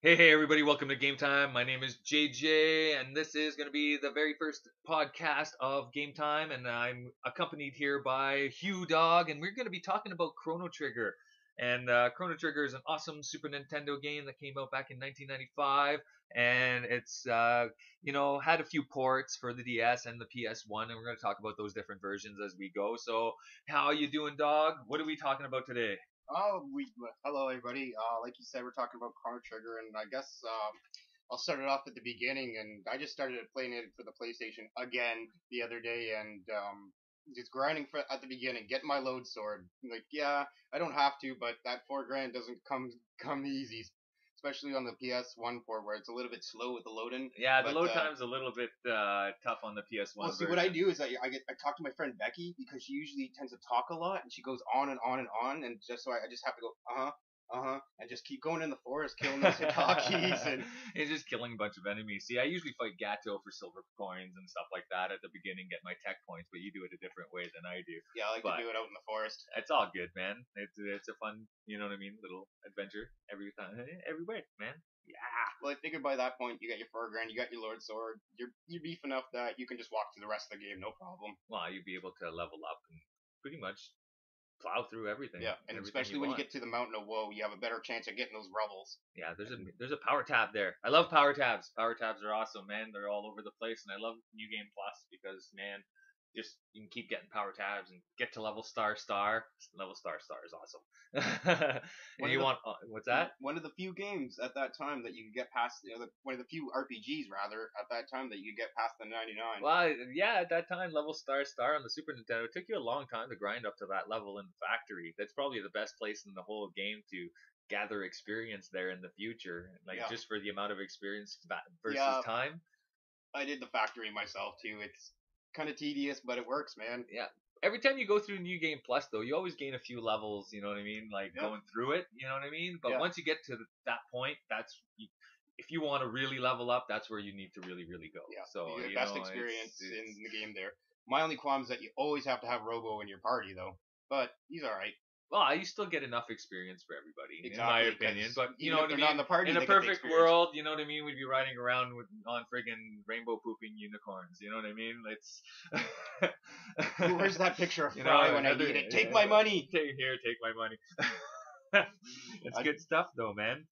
Hey, everybody, welcome to Game Time. My name is JJ, and this is going to be the very first podcast of Game Time, and I'm accompanied here by Hugh Dog, and we're going to be talking about Chrono Trigger. And Chrono Trigger is an awesome Super Nintendo game that came out back in 1995, and it's, had a few ports for the DS and the PS1, and we're going to talk about those different versions as we go. So, how you doing, Dog? What are we talking about today? Hello everybody. Like you said, we're talking about Chrono Trigger, and I guess I'll start it off at the beginning. And I just started playing it for the PlayStation again the other day, and just grinding for at the beginning, getting my load sword. Like, yeah, I don't have to, but that $4 grand doesn't come easy, especially on the PS1 port where it's a little bit slow with the loading. Yeah, the But load time's a little bit tough on the PS1 well, see, what I do is I talk to my friend Becky because she usually tends to talk a lot, and she goes on and on and on, and just so I just have to go and just keep going in the forest, killing these Hitakis, and It's just killing a bunch of enemies. See, I usually fight Gato for silver coins and stuff like that at the beginning, get my tech points, but you do it a different way than I do. yeah, I like But to do it out in the forest. it's all good, man. It's a fun, you know what I mean, little adventure every time, every way, man. Yeah. Well, I figured by that point you got your $4 grand, you got your Lord Sword, you're beef enough that you can just walk through the rest of the game, no problem. Well, you'd be able to level up and pretty much plow through everything. Yeah, and everything especially when you want. get to the Mountain of Woe, you have a better chance of getting those rebels. Yeah, there's a power tab there. I love power tabs. Power tabs are awesome, man. They're all over the place, and I love New Game Plus because, man, just you can keep getting power tabs and get to level star star. Level star star is awesome. And One of you the want what's that? One of the few games at that time that you could get past, one of the few RPGs rather at that time that you could get past the 99. Well, yeah, at that time, level star star on the Super Nintendo, it took you a long time to grind up to that level in the factory. That's probably the best place in the whole game to gather experience there in the future, like Yeah, just for the amount of experience versus yeah, time. I did the factory myself too. It's kind of tedious, but it works, man. Yeah. Every time you go through New Game Plus, though, you always gain a few levels. You know what I mean? Like Yeah, going through it. You know what I mean? But yeah, once you get to that point, if you want to really level up, that's where you need to really, really go. yeah. So You get you the best know, experience in it's the game there. My only qualm is that you always have to have Robo in your party though, but he's all right. well, you still get enough experience for everybody, in my Exactly, opinion. because But you even know if what I they're not mean? in the party, In a they get the perfect experience. world, you know what I mean? We'd be riding around on friggin' rainbow pooping unicorns. You know what I mean? It's Where's that picture of you Fry know, when I need it? Take my money. take my money. It's I, good stuff though, man.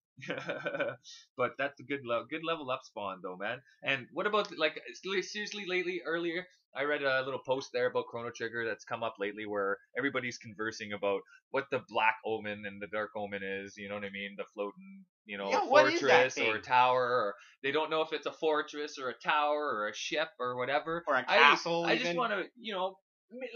But that's a good level up spawn though, man. And what about like seriously lately earlier I read a little post there about Chrono Trigger that's come up lately where everybody's conversing about what the Black Omen and the Dark Omen is, you know what I mean? The floating, yeah, what is that fortress or a thing? tower, or they don't know if it's a fortress or a tower or a ship or whatever. Or a I castle I just even? want to,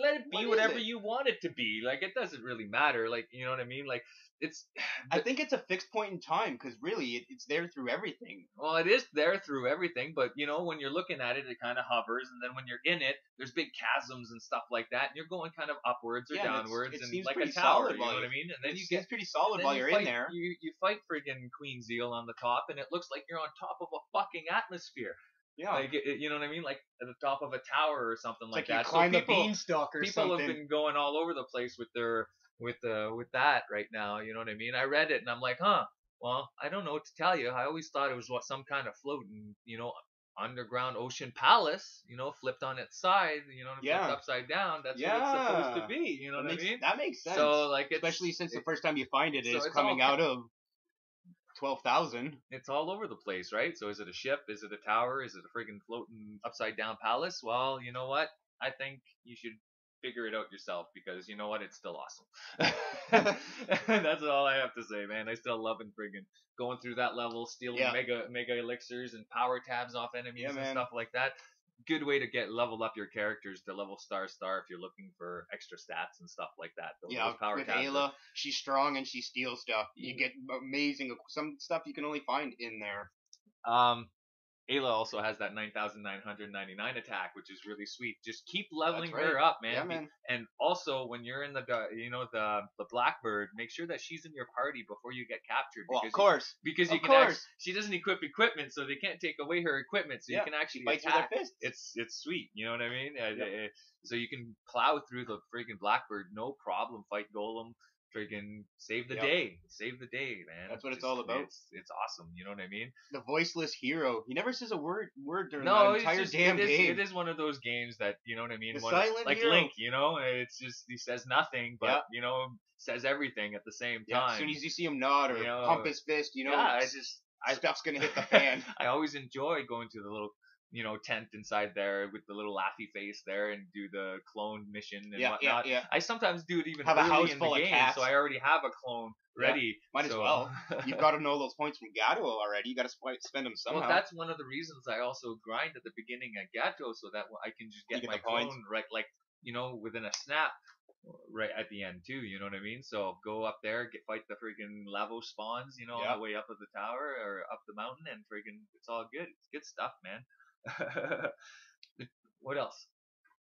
let it be What is whatever it? you want it to be. Like it doesn't really matter. Like, you know what I mean? Like it's I think it's a fixed point in time because really it's there through everything. well, it is there through everything, but when you're looking at it, it kind of hovers, and then when you're in it, there's big chasms and stuff like that, and you're going kind of upwards or Yeah, and downwards, it and seems like a pretty tower, solid you know while what you I mean? And then it you seems get, pretty solid then while you you're in fight, there. you fight friggin' Queen Zeal on the top, and it looks like you're on top of a fucking atmosphere, Yeah, like you know what I mean, like at the top of a tower or something it's like like you that. So climb the beanstalk or people have something. been going all over the place with their with that right now. You know what I mean? I read it and I'm like, huh. Well, I don't know what to tell you. I always thought it was some kind of floating, underground ocean palace. Flipped on its side. Flipped Yeah, upside down. That's what it's supposed to yeah, be. You know what I mean? that makes sense. So like Especially since the first time you find it so is it's coming out of 12,000. it's all over the place, right? So is it a ship? Is it a tower? Is it a friggin' floating upside down palace? Well, you know what? I think you should figure it out yourself because you know what? It's still awesome. That's all I have to say, man. I still love friggin' going through that level, stealing Yeah, mega elixirs and power tabs off enemies yeah, and man. stuff like that. Good way to level up your characters to level star star if you're looking for extra stats and stuff like that. Yeah, Those power with tabs Ayla, she's strong and she steals stuff. You get amazing some stuff you can only find in there. are. Ayla also has that 9,999 attack, which is really sweet. Just keep That's leveling right. her up, Yeah, man. man. And also, when you're in the Blackbird, make sure that she's in your party before you get captured, Well, because you of can actually, course. she doesn't equip equipment, so they can't take away her equipment, so you Yeah, can she actually bites with her attack. fists. It's sweet, you know what I mean? Yep. So you can plow through the freaking Blackbird, no problem. Fight Golem, friggin' save the Yep. day. Save the day, man. That's what it's all about. It's awesome. You know what I mean? The voiceless hero. He never says a word during No, the it's entire just damn game. it is one of those games that you know what I mean. The One silent like hero. Link, you know, it's just he says nothing, but Yeah. you know says everything at the same Yeah, time. as soon as you see him nod or You know, pump his fist, you know, yeah, stuff's gonna hit the fan. I always enjoy going to the little tent inside there with the little laughy face there and do the clone mission and whatnot. Yeah. I sometimes do it even Have a early house in the full of game, cats. so I already have a clone ready. Might as so. well. You've got to know those points from Gato already. You got to spend them somehow. Well, that's one of the reasons I also grind at the beginning at Gato, so that I can just get my clone right, like within a snap, right at the end too. You know what I mean? So go up there, fight the freaking lavo spawns, on the way up of the tower or up the mountain, and freaking it's all good. It's good stuff, man. What else?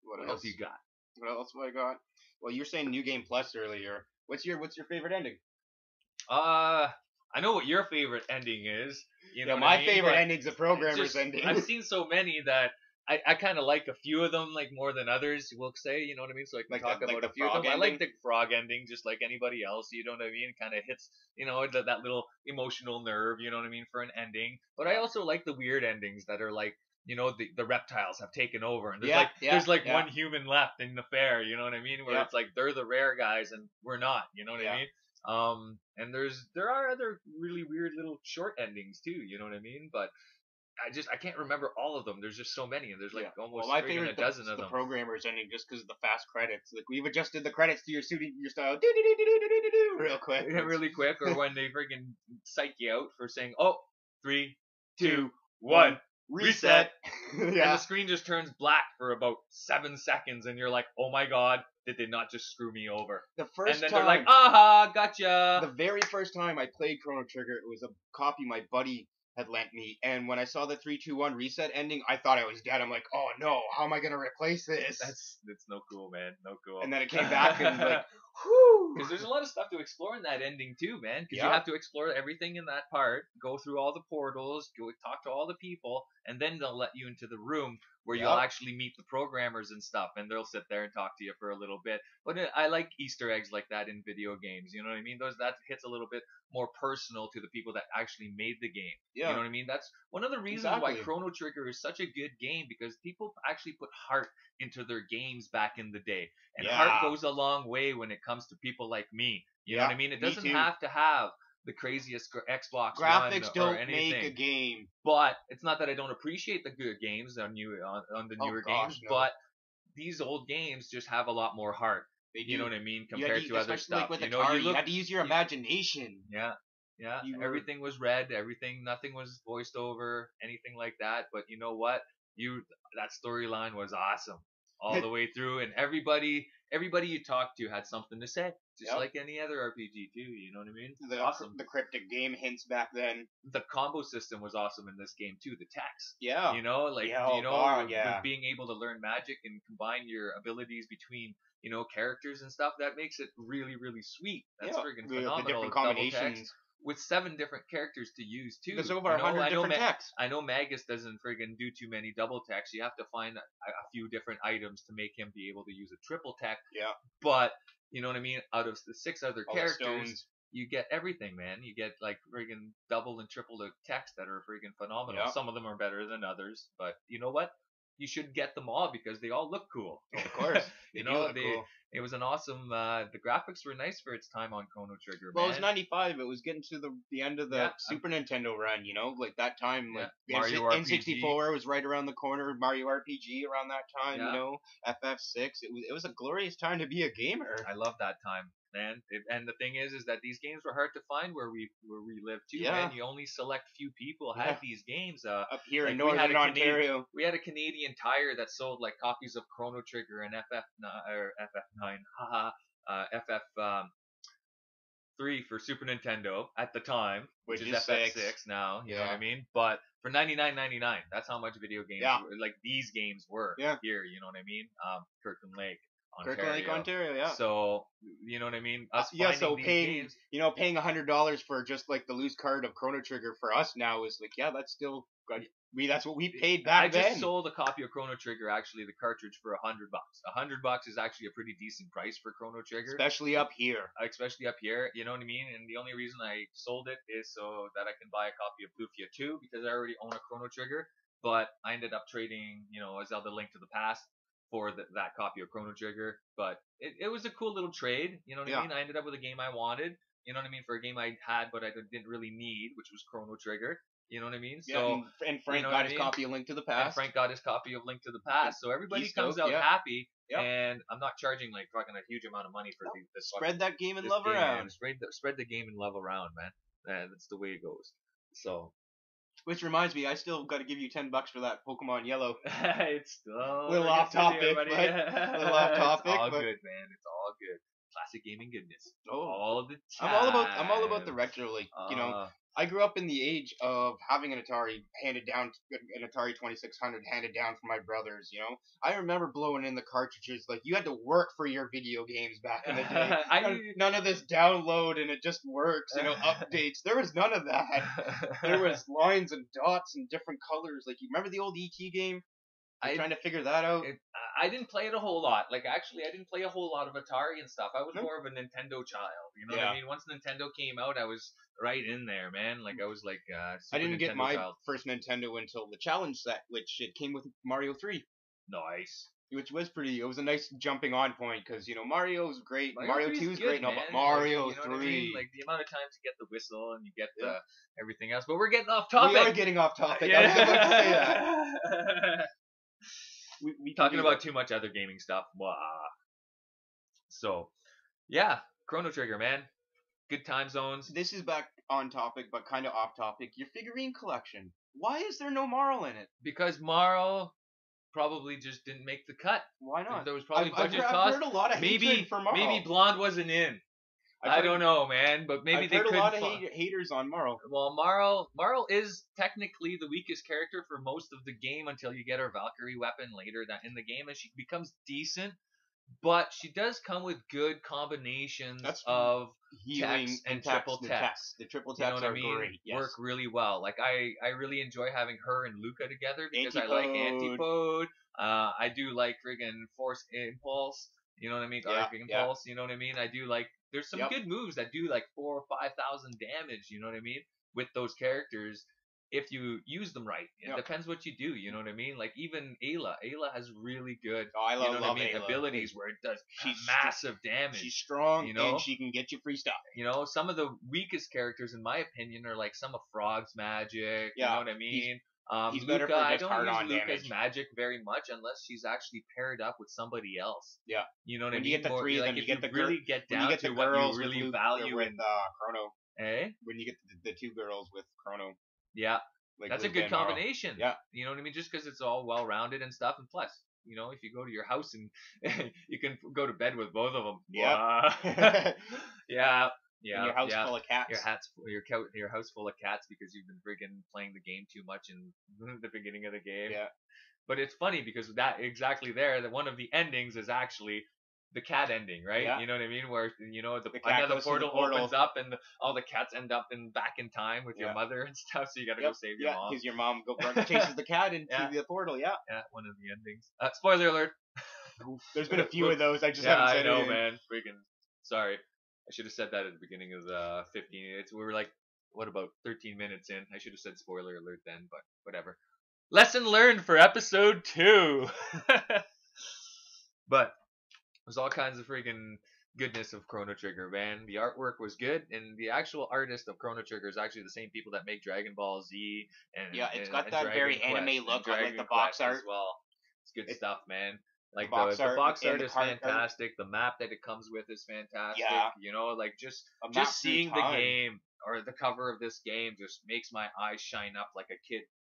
What else you got? What else have I got? Well, you were saying New Game Plus earlier. What's your favorite ending? I know what your favorite ending is. My favorite ending's a programmer's ending. I've seen so many that I kind of like a few of them like more than others. We'll say, you know what I mean. So I can talk about a few of them. Ending? I like the frog ending, just like anybody else. You know what I mean? Kind of hits, that little emotional nerve. You know what I mean for an ending. But I also like the weird endings that are like. The reptiles have taken over, and there's one human left in the fair. You know what I mean? Where it's like they're the rare guys, and we're not. You know what I mean? And there are other really weird little short endings too. You know what I mean? But I can't remember all of them. There's just so many, and there's like almost my favorite a dozen of the them. Programmer's ending just because of the fast credits. Like we've adjusted the credits to your style, real quick. Yeah, really quick, or when they freaking psych you out for saying, "Oh, 3, 2, 1." Reset. And the screen just turns black for about 7 seconds, and you're like, "Oh my god, did they not just screw me over?" The first and then time, they're like, "Aha, gotcha." The very first time I played Chrono Trigger, it was a copy my buddy had lent me, and when I saw the 3, 2, 1 reset ending, I thought I was dead. I'm like, "Oh no, how am I gonna replace this?" That's no cool, man. No cool. And then it came back and like, whoo. Because there's a lot of stuff to explore in that ending too, man. Because you have to explore everything in that part, go through all the portals, go talk to all the people, and then they'll let you into the room where you'll actually meet the programmers and stuff, and they'll sit there and talk to you for a little bit. But I like Easter eggs like that in video games. You know what I mean? That hits a little bit more personal to the people that actually made the game. Yeah. You know what I mean? That's one of the reasons why Chrono Trigger is such a good game, because people actually put heart into their games back in the day. And heart goes a long way when it comes to people like me. You know what I mean? It doesn't have to have the craziest Xbox graphics One don't or anything. Make a game. But it's not that I don't appreciate the good games on the newer games, but these old games just have a lot more heart. You know what I mean? Compared to other stuff. Like with Atari, you had to use your imagination. Yeah. Everything was read. Nothing was voiced over. Anything like that. But you know what? That storyline was awesome all the way through, and everybody you talked to had something to say, just like any other RPG too. You know what I mean? Awesome. The cryptic game hints back then. The combo system was awesome in this game too. The text. Yeah. With being able to learn magic and combine your abilities between characters and stuff, that makes it really, really sweet. That's friggin' phenomenal. The different combinations. With 7 different characters to use too. There's over 100 different texts. I know Magus doesn't friggin' do too many double texts. You have to find a few different items to make him be able to use a triple text. Yeah. But you know what I mean? Out of the 6 other characters, you get everything, man. You get like friggin' double and triple the text that are friggin' phenomenal. Yeah. Some of them are better than others, but you know what? You should get them all because they all look cool. Of course. Cool. It was an awesome. The graphics were nice for its time on Chrono Trigger. Well, it was '95. It was getting to the end of the Super Nintendo run. Like that time. Like Mario N64 was right around the corner. Mario RPG around that time. FF6. It was a glorious time to be a gamer. I love that time, man. And the thing is that these games were hard to find where we live too. Yeah. Man, you only select few people had these games. Up here in Northern Ontario, we had a Canadian Tire that sold like copies of Chrono Trigger and FF9, FF3 for Super Nintendo at the time, which is FF6 now. You know what I mean? But for $99.99, that's how much video games like these games were here. You know what I mean? Kirkland Lake. Ontario, yeah. So you know what I mean? So paying $100 for just like the loose card of Chrono Trigger for us now is like, that's still That's what we paid I back just then. sold a copy of Chrono Trigger, actually, the cartridge for $100. $100 is actually a pretty decent price for Chrono Trigger, Especially up here. especially up here. You know what I mean? And the only reason I sold it is so that I can buy a copy of Lufia 2 because I already own a Chrono Trigger. But I ended up trading, a Zelda Link to the Past for that copy of Chrono Trigger. But it was a cool little trade. You know what I mean? I ended up with a game I wanted. You know what I mean? For a game I had, but I didn't really need, which was Chrono Trigger. You know what I mean? Yeah, So and Frank got his copy of Link to the Past. And Frank got his copy of Link to the Past. So everybody He's comes stoked, out happy. Yep. And I'm not charging like fucking a huge amount of money for this. Spread that game and this love game, around. Man. Spread the game and love around, man. That's the way it goes. So. Which reminds me, I still got to give you $10 for that Pokemon Yellow. It's still little off topic, little off topic. It's all good, man. It's all good. Classic gaming goodness. Oh, all the time. I'm all about the retro. Like I grew up in the age of having an Atari handed down, an Atari 2600 handed down from my brothers. I remember blowing in the cartridges. Like you had to work for your video games back in the day. None of this download and it just works. Updates. There was none of that. There was lines and dots and different colors. Like you remember the old ET game? Trying to figure that out. I didn't play it a whole lot. Like actually, I didn't play a whole lot of Atari and stuff. I was more of a Nintendo child. You know what I mean? Once Nintendo came out, I was right in there, man. Like I was like. I didn't get my child. first Nintendo until the challenge set, which it came with Mario 3. Nice. Which was pretty. It was a nice jumping on point because Mario was great. Mario 2 is great. Man. No, but Mario 3. What I mean? Like the amount of times you get the whistle and you get everything else. But we're getting off topic. We are getting off topic. I was about to say that. We talking about too much other gaming stuff. Blah. So, yeah, Chrono Trigger, man. Good time zones. This is back on topic, but kind of off topic. Your figurine collection. Why is there no Marl in it? Because Marl probably just didn't make the cut. Why not? There was probably budget costs. I've heard a lot of hatred for Marl. Maybe Blonde wasn't in. I don't know, man, but maybe I've they heard could. a lot of haters on Marl. Well, Marl is technically the weakest character for most of the game until you get her Valkyrie weapon later in the game, and she becomes decent. But she does come with good combinations of text and triple text. The triple text are great. Yes. Work really well. Like I really enjoy having her and Luca together because I like Antipode. I do like friggin' Force Impulse. You know what I mean? Arc Impulse. You know what I mean? I do like. There's some good moves that do like 4,000 or 5,000 damage. You know what I mean? With those characters, if you use them right, it depends what you do. You know what I mean? Like even Ayla has really good. Love Ayla. Abilities where it does massive damage. She's strong, and she can get you free stuff. Some of the weakest characters, in my opinion, are like some of Frog's magic. You know what I mean? He's better for just hard-on damage. Luca's damage. magic very much unless she's actually paired up with somebody else. Yeah. You know what I mean? You get the three of them, you get the really get down to what you really value with Chrono. Eh? When you get the two girls with Chrono. Yeah. Like that's Luke a good combination. Yeah. You know what I mean? Just because it's all well-rounded and stuff. And plus, if you go to your house and you can go to bed with both of them. Yeah. Yeah. Yeah, your house full of cats. Your house full of cats because you've been friggin' playing the game too much in the beginning of the game. Yeah. But it's funny because that exactly there, that one of the endings is actually the cat ending, right? Yeah. You know what I mean? Where the portal opens up and all the cats end up back in time with your mother and stuff. So you got to go save your mom. Yeah, because your mom chases the cat into the portal. Yeah. Yeah, one of the endings. Spoiler alert. There's been a few of those. I just haven't said it. I know, man. Freaking sorry. I should have said that at the beginning of the 15 minutes. We were like, what about 13 minutes in? I should have said spoiler alert then, but whatever. Lesson learned for episode 2. But there's all kinds of freaking goodness of Chrono Trigger, man. The artwork was good, and the actual artist of Chrono Trigger is actually the same people that make Dragon Ball Z. It's got that very anime look on like the box art as well. It's good stuff, man. Like the box art is fantastic. The map that it comes with is fantastic. Yeah. Like just seeing the game or the cover of this game just makes my eyes shine up like a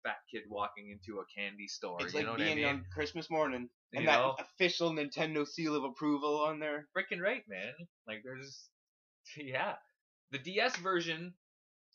fat kid walking into a candy store. It's like being what I mean? on Christmas morning and that official Nintendo seal of approval on there. Freaking right, man. Like there's, the DS version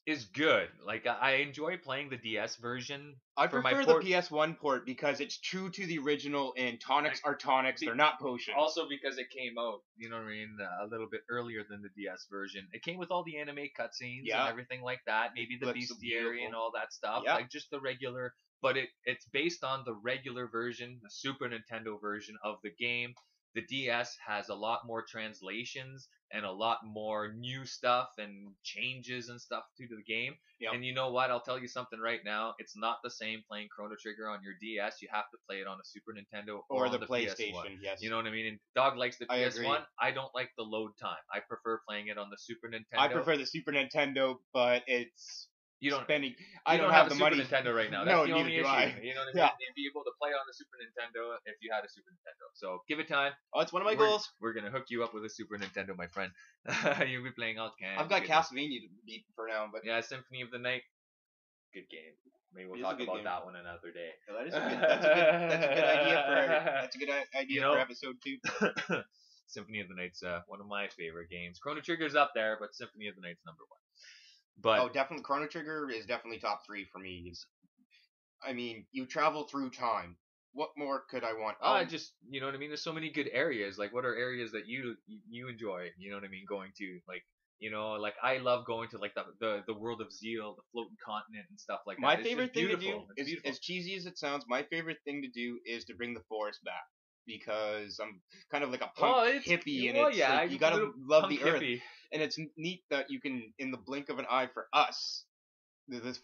is good. Like I enjoy playing the DS version I for my prefer port. the PS1 port because it's true to the original, and tonics are tonics. They're not potions. Also because it came out, you know what I mean, a little bit earlier than the DS version. It came with all the anime cutscenes Yeah. and everything like that. Maybe the Looks so bestiary and beautiful. all that stuff. Yeah. Like just the regular, but it's based on the regular version, the Super Nintendo version of the game. The DS has a lot more translations and a lot more new stuff and changes and stuff to the game. Yep. And you know what? I'll tell you something right now. It's not the same playing Chrono Trigger on your DS. You have to play it on a Super Nintendo Or on the the PlayStation, PS1. yes. You know what I mean? And Dog likes the I PS1. agree. I don't like the load time. I prefer playing it on the Super Nintendo. I prefer the Super Nintendo, but it's You don't. spending. I don't have the the Super money. Nintendo right now. No, That's the neither only do issue. I. You know what I mean? Yeah. You'd be able to play on the Super Nintendo if you had a Super Nintendo. So give it time. Oh, it's one of my We're- goals. We're gonna hook you up with a Super Nintendo, my friend. You'll be playing all kinds. I've got of good- Castlevania to beat for now, but Yeah, Symphony of the Night. Good game. Maybe we'll It is a talk good about game. that one another day. that is that's a good idea for You know- for episode 2. Symphony of the Night's one of my favorite games. Chrono Trigger's up there, but Symphony of the Night's number one. But Oh, definitely Chrono Trigger is definitely top 3 for me. I mean, you travel through time. What more could I want? just you know what I mean. There's so many good areas. Like, what are areas that you enjoy? You know what I mean? Going to like. You know, like I love going to like the world of Zeal, the floating continent and stuff like that. My It's just favorite thing to do beautiful. It's is, beautiful. as cheesy as it sounds, my favorite thing to do is to bring the forest back because I'm kind of like a punk hippie, and it's like you gotta love the earth. Hippie. And it's neat that you can, in the blink of an eye, for us, this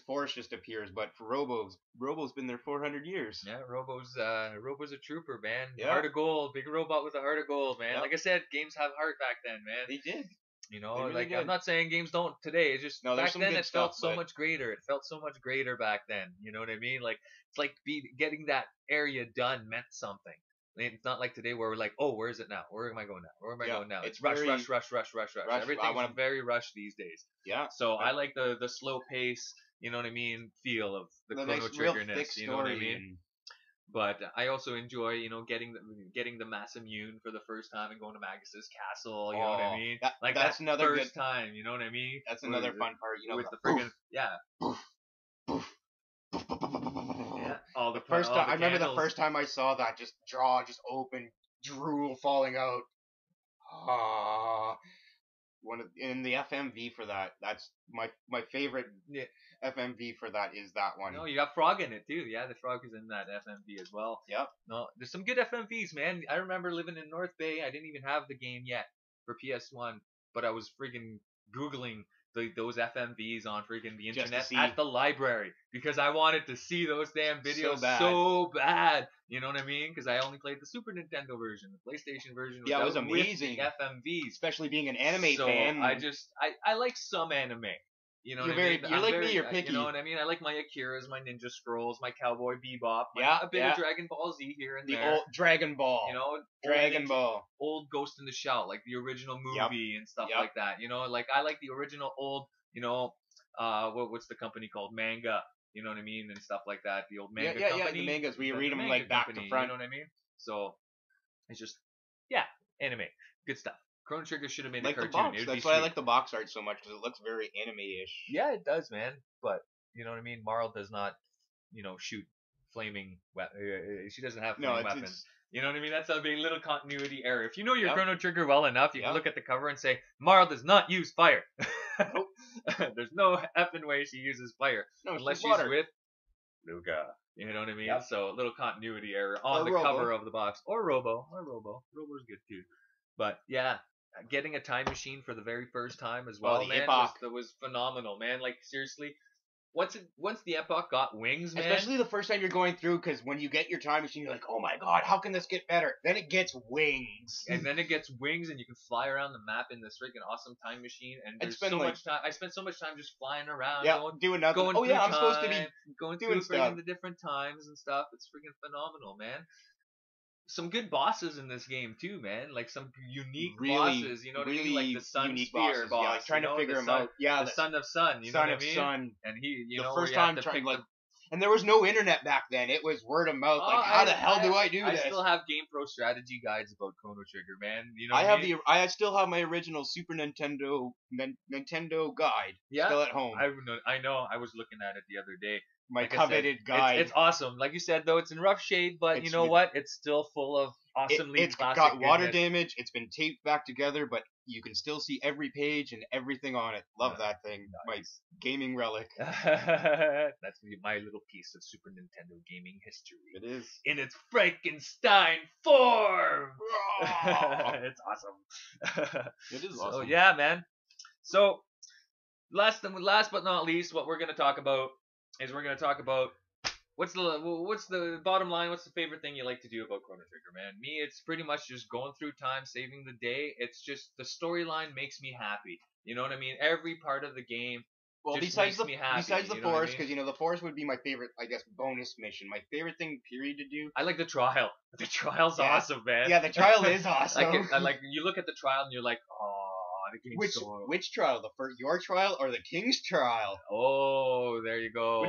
forest just appears. But for Robo's been there 400 years. Yeah, Robo's a trooper, man. Yeah. Heart of gold, big robot with a heart of gold, man. Yep. Like I said, games have heart back then, man. They did. You know, They really like did. I'm not saying games don't today. It's just No, there's back some then good it felt stuff, so but- much greater. It felt so much greater back then. You know what I mean? Like it's like getting that area done meant something. It's not like today where we're like, oh, where is it now? Where am I going now? Where am I Yeah, going now? it's It's rush, very- rush, rush, rush, rush, rush. Rush. Everything's very rushed these days. Yeah. So I like the slow pace, you know what I mean, feel of the Chrono nice, real Triggerness. thick You know what I story mean? and- But I also enjoy, you know, getting the Mass Immune for the first time and going to Magus's castle. You know what I Oh, mean? that's that another first good. time. You know what I mean? That's another fun part. You know, With the friggin' yeah. All the First all time, the I remember the candles. first time I saw that, just jaw just open, drool falling out. In the FMV for that, that's my favorite Yeah. FMV for that is that one. No, you got Frog in it too. Yeah, the Frog is in that FMV as well. Yep. No, there's some good FMVs, man. I remember living in North Bay. I didn't even have the game yet for PS1, but I was friggin' Googling those FMVs on friggin' the Just to internet see. at the library because I wanted to see those damn videos so bad. You know what I mean? Because I only played the Super Nintendo version. The PlayStation version was, Yeah, it was out with amazing. the FMVs. Especially being an anime So fan. I like some anime. You know You're what I mean? you're I'm like me, very- you're picky. You know what I mean? I like my Akiras, my Ninja Scrolls, my Cowboy Bebop, Yeah, a bit yeah. of Dragon Ball Z here and The there. old Dragon Ball. You know, Dragon old, Ball. old Ghost in the Shell, like the original Yep. movie and stuff Yep. like that. You know, like I like the original old. You know, what's the company called? Manga. You know what I mean, and stuff like that. The old manga yeah, company. the mangas. We The read them manga like back company, to front. You know what I mean? So it's just anime, good stuff. Chrono Trigger should have made Like a the cartoon. box. It would be That's why I sweet. like the box art so much because it looks very anime-ish. Yeah, it does, man. But you know what I mean. Marl does not, you know, shoot flaming. She doesn't have No, flaming it's, weapons. You know what I mean? That's a big little continuity error. If you know your Yep. Chrono Trigger well enough, you Yep. can look at the cover and say, Marl does not use fire. Nope. There's no effing way she uses fire. no, Unless it's she's water. with Luca. You know what I mean? Yep. So a little continuity error on Or the Robo. cover of the box. Or Robo. Robo's good too. But yeah, getting a time machine for the very first time as well, the man, Epoch. was phenomenal, man. Like seriously, once the Epoch got wings, man. Especially the first time you're going through, because when you get your time machine, you're like, oh my god, how can this get better? Then it gets wings. And then it gets wings, and you can fly around the map in this freaking awesome time machine. And there's spend, so like- much time. I spent so much time just flying around, Yeah, going doing nothing. going Oh through yeah, I'm supposed to be. time, going doing through stuff. friggin' the different times and stuff. It's freaking phenomenal, man. Some good bosses in this game too, man. Like some unique Really, bosses. You know what really I mean? Like the Sun unique Sphere bosses. boss. Yeah, like trying you to know, figure the them sun, out. Yeah, the Son of Sun. You know Son what of I mean? Sun. And he, you The know, first where you have time to trying, pick like, the And there was no internet back then. It was word of mouth. Like, how the hell do I do this? I still have Game Pro strategy guides about Chrono Trigger, man. You know I what have I mean? I still have my original Super Nintendo Nintendo guide still at home. I know. I was looking at it the other day. My Like I coveted said, guide. It's awesome. Like you said, though, it's in rough shade, but you know what? It's still full of awesomely It's classic got water goodness. damage. It's been taped back together, but you can still see every page and everything on it. Love that thing. Nice. My gaming relic. That's my little piece of Super Nintendo gaming history. It is. In its Frankenstein form. It's awesome. It is so, awesome. Yeah, man. So last but not least, what we're gonna talk about is what's the bottom line? What's the favorite thing you like to do about Chrono Trigger, man? Me, it's pretty much just going through time, saving the day. It's just the storyline makes me happy. You know what I mean? Every part of the game. Well, just besides makes me happy, the forest, because the forest would be my favorite, I guess, bonus mission. My favorite thing, period, to do. I like the trial. The trial's awesome, man. Yeah, the trial is awesome. I like you look at the trial and you're like, oh, the game's which trial? Your trial or the King's trial? Oh, there you go.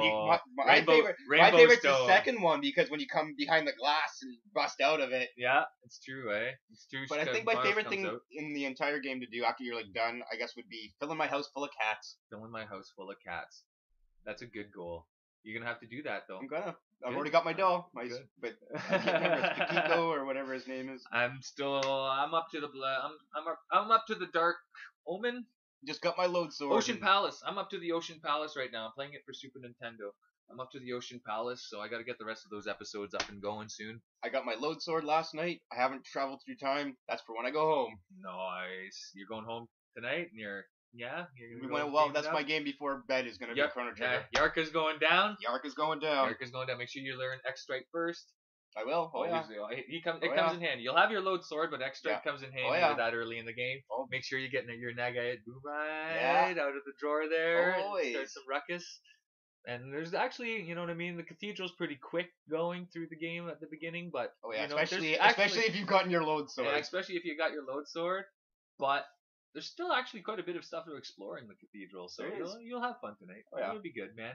My favorite's the second one, because when you come behind the glass and bust out of it. Yeah, it's true, eh? It's true. But I think my favorite thing in the entire game to do after you're like done, I guess, would be filling my house full of cats. Filling my house full of cats. That's a good goal. You're gonna have to do that though. I've already got my doll. But I can't remember, it's Kiko or whatever his name is. I'm up to the Dark Omen. Just got my load sword. Ocean Palace. I'm up to the Ocean Palace right now. I'm playing it for Super Nintendo. I'm up to the Ocean Palace, so I got to get the rest of those episodes up and going soon. I got my load sword last night. I haven't traveled through time. That's for when I go home. Nice. You're going home tonight, and you're that's my game before bed is gonna be Chrono Trigger. Yarka's going down. Yarka's going down. Make sure you learn X Strike first. I will. Oh yeah. It comes in handy. You'll have your load sword, but X Strike comes in handy that early in the game. Oh. Make sure you're getting your Naga right out of the drawer there. Always. Start some ruckus. And there's actually, you know what I mean. The cathedral's pretty quick going through the game at the beginning, but especially if you've gotten your load sword. Yeah, especially if you got your load sword, but. There's still actually quite a bit of stuff to explore in the cathedral, so you'll have fun tonight. Oh, yeah. It'll be good, man.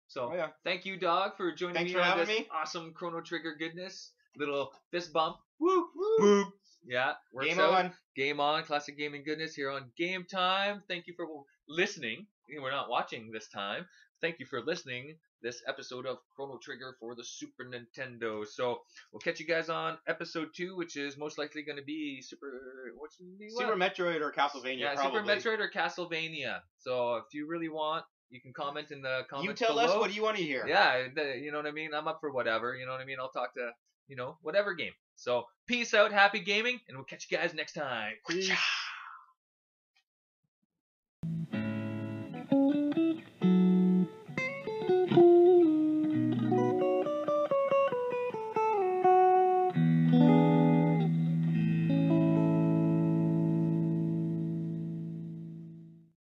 So, thank you, Dog, for joining me on this awesome Chrono Trigger goodness. Little fist bump. Woo! Woo! Yeah, Game on. Game on. Classic gaming goodness here on Game Time. Thank you for listening. We're not watching this time. Thank you for listening. This episode of Chrono Trigger for the Super Nintendo. So we'll catch you guys on episode 2, which is most likely going to be Super Metroid or Castlevania. Yeah, probably. Super Metroid or Castlevania. So if you really want, you can comment in the comments You tell below. us what do you want to hear. Yeah, you know what I mean. I'm up for whatever. You know what I mean. I'll talk to whatever game. So peace out, happy gaming, and we'll catch you guys next time. Peace.